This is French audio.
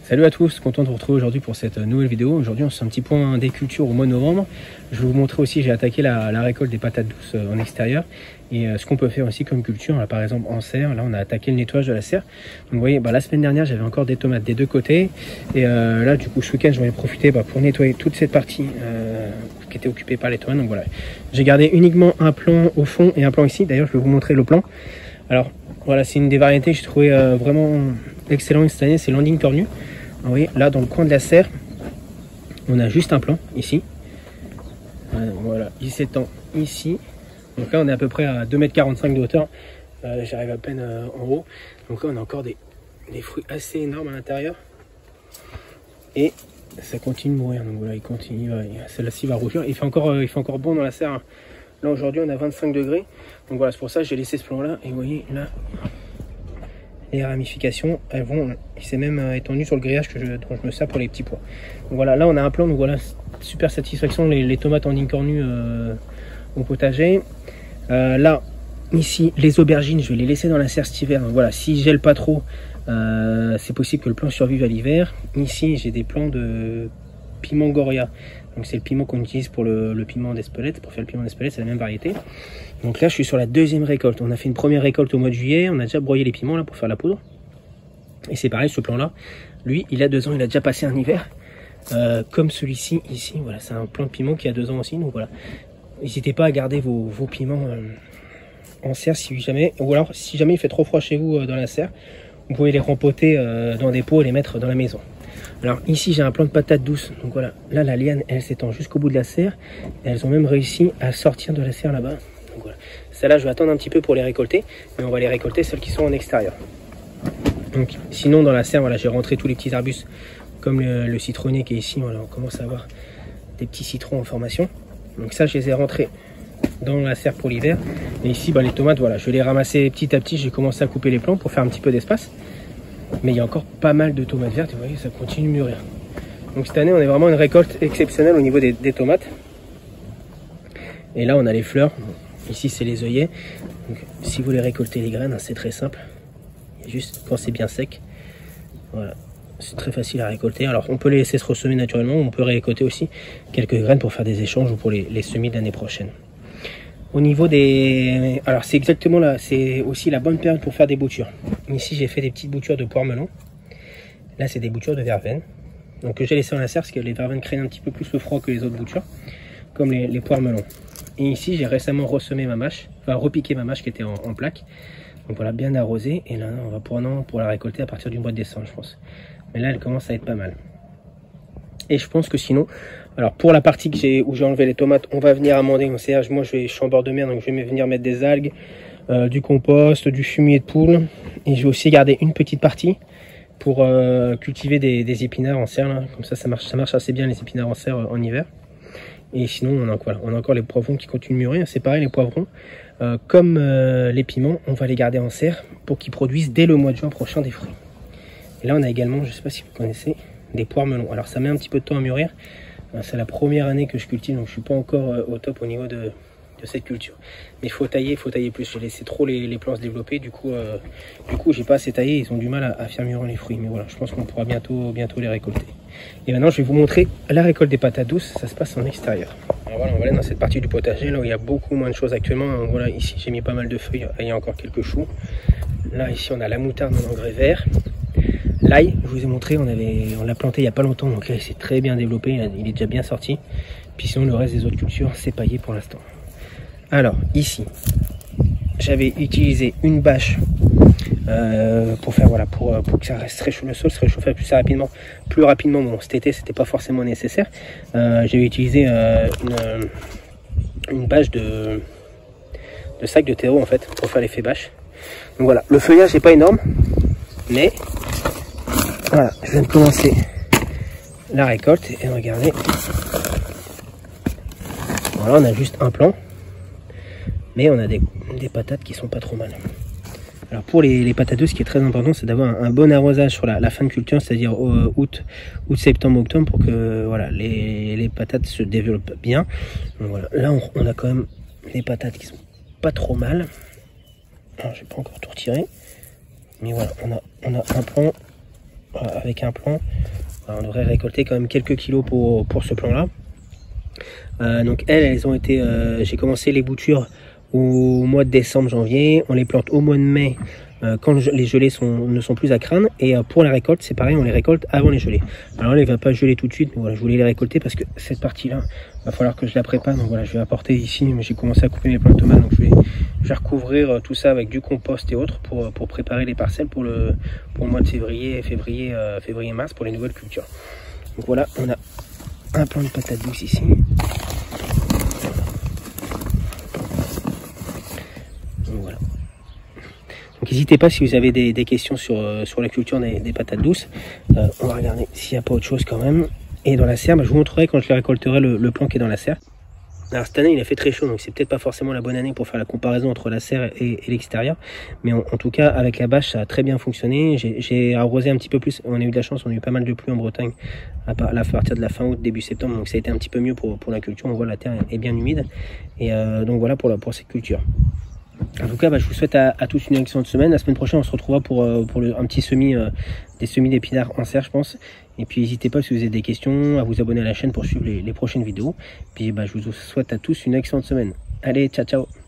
Salut à tous, content de vous retrouver aujourd'hui pour cette nouvelle vidéo. Aujourd'hui on se fait un petit point des cultures au mois de novembre. Je vais vous montrer aussi, j'ai attaqué la récolte des patates douces en extérieur. Et ce qu'on peut faire aussi comme culture, là par exemple en serre, là on a attaqué le nettoyage de la serre. Donc vous voyez, la semaine dernière j'avais encore des tomates des deux côtés. Et là du coup ce week-end j'en ai profité pour nettoyer toute cette partie qui était occupée par les tomates. Donc voilà, j'ai gardé uniquement un plan au fond et un plan ici. D'ailleurs je vais vous montrer le plan. Alors voilà, c'est une des variétés que j'ai trouvé vraiment excellent cette année, c'est Landing Cornu. Vous voyez, là dans le coin de la serre, on a juste un plan ici. Voilà, il s'étend ici. Donc là on est à peu près à 2,45 m de hauteur. J'arrive à peine en haut. Donc là on a encore des fruits assez énormes à l'intérieur. Et ça continue de mourir. Donc voilà, il continue. Celle-ci va rougir. Il fait encore bon dans la serre. Là aujourd'hui on a 25 degrés. Donc voilà, c'est pour ça que j'ai laissé ce plan là. Et vous voyez là, les ramifications, il s'est même étendu sur le grillage dont je me sers pour les petits pois. Donc voilà, là on a un plan, donc voilà, super satisfaction, les tomates en ligne cornue au potager. Là, ici, les aubergines, je vais les laisser dans la serre cet hiver. Donc voilà, s'ils gèlent pas trop, c'est possible que le plant survive à l'hiver. Ici, j'ai des plants de piment Goria. Donc c'est le piment qu'on utilise pour le piment d'Espelette. Pour faire le piment d'Espelette, c'est la même variété. Donc là, je suis sur la deuxième récolte. On a fait une première récolte au mois de juillet. On a déjà broyé les piments là pour faire la poudre. Et c'est pareil, ce plan-là, lui, il a 2 ans. Il a déjà passé un hiver. Comme celui-ci, ici. Voilà, c'est un plant de piment qui a 2 ans aussi. Donc voilà, n'hésitez pas à garder vos piments en serre si jamais. Ou alors, si jamais il fait trop froid chez vous dans la serre, vous pouvez les rempoter dans des pots et les mettre dans la maison. Alors ici j'ai un plant de patates douces, donc voilà, là la liane elle s'étend jusqu'au bout de la serre, et elles ont même réussi à sortir de la serre là-bas. Donc voilà, celles-là je vais attendre un petit peu pour les récolter, mais on va les récolter celles qui sont en extérieur. Donc sinon dans la serre, voilà, j'ai rentré tous les petits arbustes, comme le citronnier qui est ici, voilà, on commence à avoir des petits citrons en formation. Donc ça je les ai rentrés dans la serre pour l'hiver, et ici les tomates, voilà, je vais les ramasser petit à petit, j'ai commencé à couper les plants pour faire un petit peu d'espace. Mais il y a encore pas mal de tomates vertes, vous voyez, ça continue de mûrir. Donc cette année, on est vraiment une récolte exceptionnelle au niveau des tomates. Et là, on a les fleurs. Ici, c'est les œillets. Donc, si vous voulez récolter les graines, c'est très simple. Juste quand c'est bien sec. Voilà, c'est très facile à récolter. Alors, on peut les laisser se ressemer naturellement. On peut récolter aussi quelques graines pour faire des échanges ou pour les semis de l'année prochaine. Au niveau des... Alors c'est exactement là, c'est aussi la bonne période pour faire des boutures. Ici j'ai fait des petites boutures de poire melon. Là c'est des boutures de verveine. Donc j'ai laissé en la serre parce que les verveines craignent un petit peu plus le froid que les autres boutures. Comme les poires melon. Et ici j'ai récemment ressemé ma mâche, enfin repiqué ma mâche qui était en plaque. Donc voilà, bien arrosée. Et là on va pour la récolter à partir du mois de décembre je pense. Mais là elle commence à être pas mal. Et je pense que sinon, alors pour la partie où j'ai enlevé les tomates, on va venir amender mon serrage. Moi je suis en bord de mer, donc je vais venir mettre des algues, du compost, du fumier de poule. Et je vais aussi garder une petite partie pour cultiver des épinards en serre. Là. Comme ça marche assez bien les épinards en serre en hiver. Et sinon on a encore les poivrons qui continuent de mûrir. C'est pareil les poivrons, comme les piments, on va les garder en serre pour qu'ils produisent dès le mois de juin prochain des fruits. Et là on a également, je ne sais pas si vous connaissez, des poires melons. Alors ça met un petit peu de temps à mûrir. C'est la première année que je cultive, donc je suis pas encore au top au niveau de cette culture. Mais il faut tailler plus. J'ai laissé trop les plants se développer, du coup j'ai pas assez taillé. Ils ont du mal à faire mûrir les fruits. Mais voilà, je pense qu'on pourra bientôt les récolter. Et maintenant je vais vous montrer la récolte des patates douces. Ça se passe en extérieur. Alors voilà, on va aller dans cette partie du potager là où il y a beaucoup moins de choses actuellement. Donc voilà, ici j'ai mis pas mal de feuilles. Là, il y a encore quelques choux. Là ici on a la moutarde en engrais vert. L'ail, je vous ai montré, on l'a planté il n'y a pas longtemps, donc là il s'est très bien développé, il est déjà bien sorti. Puis sinon le reste des autres cultures, c'est paillé pour l'instant. Alors ici, j'avais utilisé une bâche pour faire pour que ça reste le sol se réchauffe plus rapidement. Bon, cet été c'était pas forcément nécessaire. J'avais utilisé une bâche de sac de terreau en fait pour faire l'effet bâche. Donc voilà, le feuillage n'est pas énorme, mais voilà, je viens de commencer la récolte et regardez, voilà, on a juste un plant, mais on a des patates qui sont pas trop mal. Alors pour les patates douces, ce qui est très important, c'est d'avoir un bon arrosage sur la fin de culture, c'est-à-dire août, septembre, octobre, pour que voilà, les patates se développent bien. Donc voilà, là on a quand même les patates qui sont pas trop mal. Alors, je vais pas encore tout retirer, mais voilà, on a un plant avec un plant. Alors, on devrait récolter quand même quelques kilos pour ce plant là. Donc elles ont été, j'ai commencé les boutures au mois de décembre, janvier. On les plante au mois de mai quand les gelées ne sont plus à craindre. Et pour la récolte, c'est pareil, on les récolte avant les gelées. Alors là, il ne va pas geler tout de suite, mais voilà, je voulais les récolter parce que cette partie-là, il va falloir que je la prépare. Donc voilà, je vais apporter ici, mais j'ai commencé à couper mes plants de tomates. Donc je vais recouvrir tout ça avec du compost et autres pour préparer les parcelles pour le mois de février-mars pour les nouvelles cultures. Donc voilà, on a un plant de patates douces ici. Donc voilà. Donc n'hésitez pas si vous avez des questions sur la culture des patates douces. On va regarder s'il n'y a pas autre chose quand même. Et dans la serre, je vous montrerai quand je les récolterai le plant qui est dans la serre. Alors cette année il a fait très chaud, donc c'est peut-être pas forcément la bonne année pour faire la comparaison entre la serre et l'extérieur. Mais en tout cas avec la bâche ça a très bien fonctionné. J'ai arrosé un petit peu plus, on a eu de la chance, on a eu pas mal de pluie en Bretagne à partir de la fin août, début septembre. Donc ça a été un petit peu mieux pour la culture, on voit la terre est bien humide. Et donc voilà pour cette culture. En tout cas, je vous souhaite à tous une excellente semaine. La semaine prochaine, on se retrouvera pour un petit semis, des semis d'épinards en serre, je pense. Et puis, n'hésitez pas, si vous avez des questions, à vous abonner à la chaîne pour suivre les prochaines vidéos. Puis, je vous souhaite à tous une excellente semaine. Allez, ciao, ciao!